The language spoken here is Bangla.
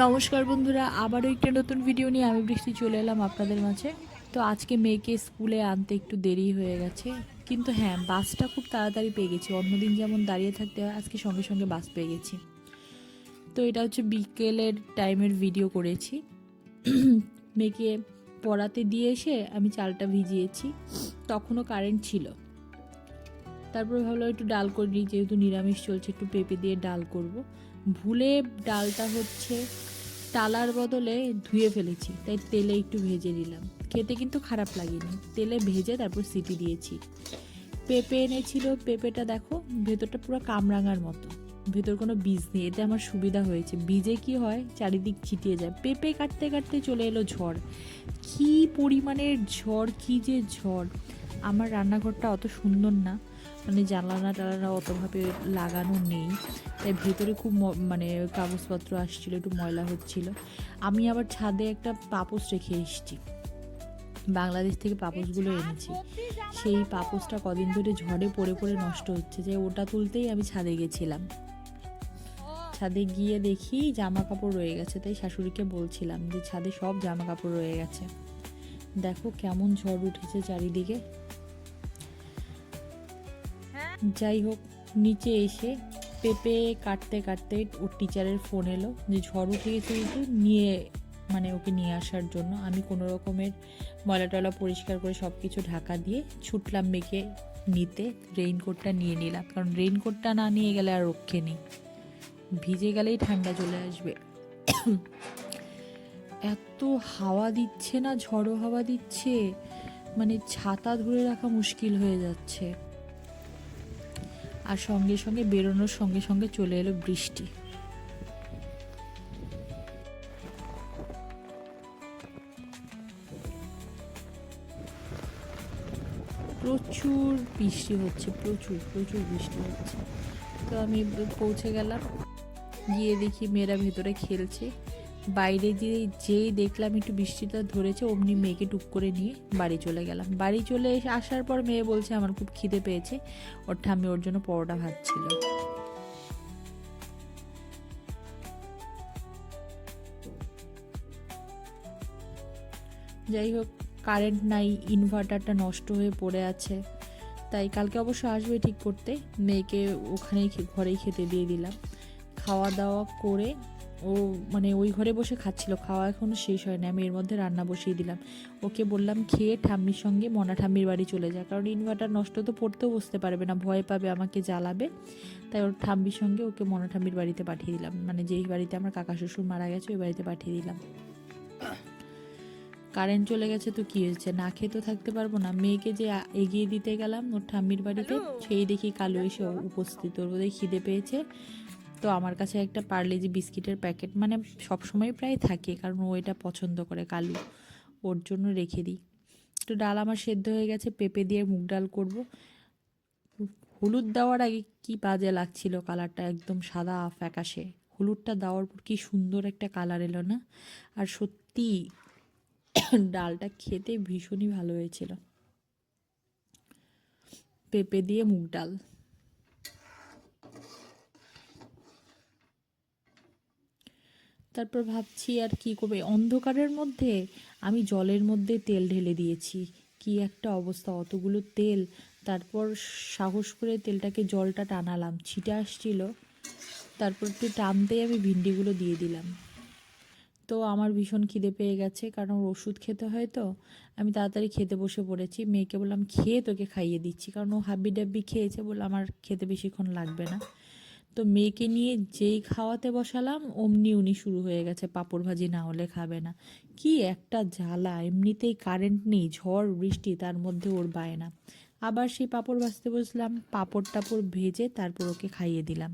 নমস্কার বন্ধুরা, আবারও একটা নতুন ভিডিও নিয়ে আমি বৃষ্টি চলে এলাম আপনাদের মাঝে। তো আজকে মেয়েকে স্কুলে আনতে একটু দেরি হয়ে গেছে, কিন্তু হ্যাঁ, বাসটা খুব তাড়াতাড়ি পেয়ে গেছি। অন্যদিন যেমন দাঁড়িয়ে থাকতে হয়, আজকে সঙ্গে সঙ্গে বাস পেয়ে গেছি। তো এটা হচ্ছে বিকেলের টাইমের ভিডিও করেছি। মেয়েকে পড়াতে দিয়ে এসে আমি চালটা ভিজিয়েছি, তখনও কারেন্ট ছিল। তারপর ভাবলাম একটু ডাল করে নিই, যেহেতু নিরামিষ চলছে একটু পেঁপে দিয়ে ডাল করব। ভুলে ডালটা হচ্ছে টালার বদলে ধুয়ে ফেলেছি, তাই তেলে একটু ভেজে নিলাম। খেতে কিন্তু খারাপ লাগেনি, তেলে ভেজে তারপর সিটি দিয়েছি। পেঁপে এনেছিল, পেঁপেটা দেখো ভেতরটা পুরো কামরাঙার মতো, ভেতর কোনো বীজ নেই। এতে আমার সুবিধা হয়েছে, বীজে কি হয় চারিদিক ছিটিয়ে যায়। পেঁপে কাটতে কাটতে চলে এলো ঝড়, কি পরিমাণের ঝড়, কি যে ঝড়। আমার রান্নাঘরটা অত সুন্দর না, মানে জানলা টালানা অতভাবে লাগানো নেই, তাই ভেতরে খুব মানে কাগজপত্র আসছিল, একটু ময়লা হচ্ছিল। আমি আবার ছাদে একটা পাপোশ রেখে এসেছি, বাংলাদেশ থেকে পাপোশগুলো এনেছি। সেই পাপোশটা কদিন ধরে ঝড়ে পড়ে পড়ে নষ্ট হচ্ছে, যে ওটা তুলতেই আমি ছাদে গেছিলাম। ছাদে গিয়ে দেখি জামা কাপড় রয়ে গেছে, তাই শাশুড়িকে বলছিলাম যে ছাদে সব জামা কাপড় রয়ে গেছে। দেখো কেমন ঝড় উঠেছে চারিদিকে। যাই হোক, নিচে এসে পেঁপে কাটতে কাটতে ওর টিচারের ফোন এলো যে ঝড় উঠে গেছে, কিন্তু নিয়ে মানে ওকে নিয়ে আসার জন্য। আমি কোনো রকমের ময়লা টয়লা পরিষ্কার করে সব কিছু ঢাকা দিয়ে ছুটলাম মেয়েকে নিতে। রেইনকোটটা নিয়ে নিলাম, কারণ রেইনকোটটা না নিয়ে গেলে আর রক্ষে নেই, ভিজে গেলেই ঠান্ডা চলে আসবে। এত হাওয়া দিচ্ছে না, ঝড়ো হাওয়া দিচ্ছে, মানে ছাতা ধরে রাখা মুশকিল হয়ে যাচ্ছে। আর সঙ্গে সঙ্গে বেরোনোর সঙ্গে সঙ্গে চলে এলো বৃষ্টি। প্রচুর বৃষ্টি হচ্ছে, প্রচুর প্রচুর বৃষ্টি হচ্ছে। তো আমি পৌঁছে গেলাম, গিয়ে দেখি মেয়েরা ভেতরে খেলছে। বাইরে যেই দেখলাম একটু বৃষ্টিটা ধরেছে, অমনি মেয়েকে টুক করে নিয়ে বাড়ি চলে গেলাম। বাড়ি চলে এসে আসার পর মেয়ে বলছে আমার খুব খিদে পেয়েছে, ওর ঠাম্মি ওর জন্য পরোটা ভাজছিল। যাই হোক, কারেন্ট নাই, ইনভার্টারটা নষ্ট হয়ে পড়ে আছে, তাই কালকে অবশ্য আসবে ঠিক করতে। মেয়েকে ওখানেই ঘরেই খেতে দিয়ে দিলাম। খাওয়া দাওয়া করে ও মানে ওই ঘরে বসে খাচ্ছিল, খাওয়া এখনও শেষ হয় না, আমি এর মধ্যে রান্না বসিয়ে দিলাম। ওকে বললাম খেয়ে ঠাম্মির সঙ্গে মনা ঠাম্মির বাড়ি চলে যায়, কারণ ইনভার্টার নষ্ট তো পড়তেও বসতে পারবে না, ভয় পাবে আমাকে জ্বালাবে। তাই ওর ঠাম্মির সঙ্গে ওকে মনা ঠাম্মির বাড়িতে পাঠিয়ে দিলাম, মানে যেই বাড়িতে আমার কাকা শ্বশুর মারা গেছে ওই বাড়িতে পাঠিয়ে দিলাম। কারেন্ট চলে গেছে তো কী হয়েছে, না খেয়ে তো থাকতে পারবো না। মেয়েকে যে এগিয়ে দিতে গেলাম ওর ঠাম্মির বাড়িতে, সেই দেখি কালু এসে উপস্থিত। ওর বোধহয় খিদে পেয়েছে, তো আমার কাছে একটা পার্লেজি বিস্কিটের প্যাকেট মানে সবসময় প্রায় থাকে, কারণ ও এটা পছন্দ করে কালু, ওর জন্য রেখে দিই। তো ডাল আমার সেদ্ধ হয়ে গেছে, পেঁপে দিয়ে মুগ ডাল করব। হলুদ দেওয়ার আগে কি বাজে লাগছিল, কালারটা একদম সাদা ফ্যাকাশে। হলুদটা দেওয়ার পর কি সুন্দর একটা কালার এলো না। আর সত্যি ডালটা খেতে ভীষণই ভালো হয়েছিল, পেঁপে দিয়ে মুগ ডাল। তারপর ভাবছি আর কি করবে, অন্ধকারের মধ্যে আমি জলের মধ্যে তেল ঢেলে দিয়েছি, কি একটা অবস্থা, অতগুলো তেল। তারপর সাহস করে তেলটাকে জলটা টানালাম, ছিটে আসছিল, তারপর একটু টানতেই আমি ভিন্ডিগুলো দিয়ে দিলাম। তো আমার ভীষণ খিদে পেয়ে গেছে, কারণ ওর ওষুধ খেতে হয়, তো আমি তাড়াতাড়ি খেতে বসে পড়েছি। মেয়েকে বললাম খেয়ে তোকে খাইয়ে দিচ্ছি, কারণ ও হাব্বি ডাব্বি খেয়েছে, বলে আমার খেতে বেশিক্ষণ লাগবে না। তো মেয়েকে নিয়ে যেই খাওয়াতে বসালাম অমনি উনি শুরু হয়ে গেছে পাঁপড় ভাজি না হলে খাবে না। কি একটা জ্বালা, এমনিতেই কারেন্ট নেই, ঝড় বৃষ্টি, তার মধ্যে ওর বায়না। আবার সেই পাঁপড় ভাজতে বসলাম, পাঁপড় টাপড় ভেজে তারপর ওকে খাইয়ে দিলাম।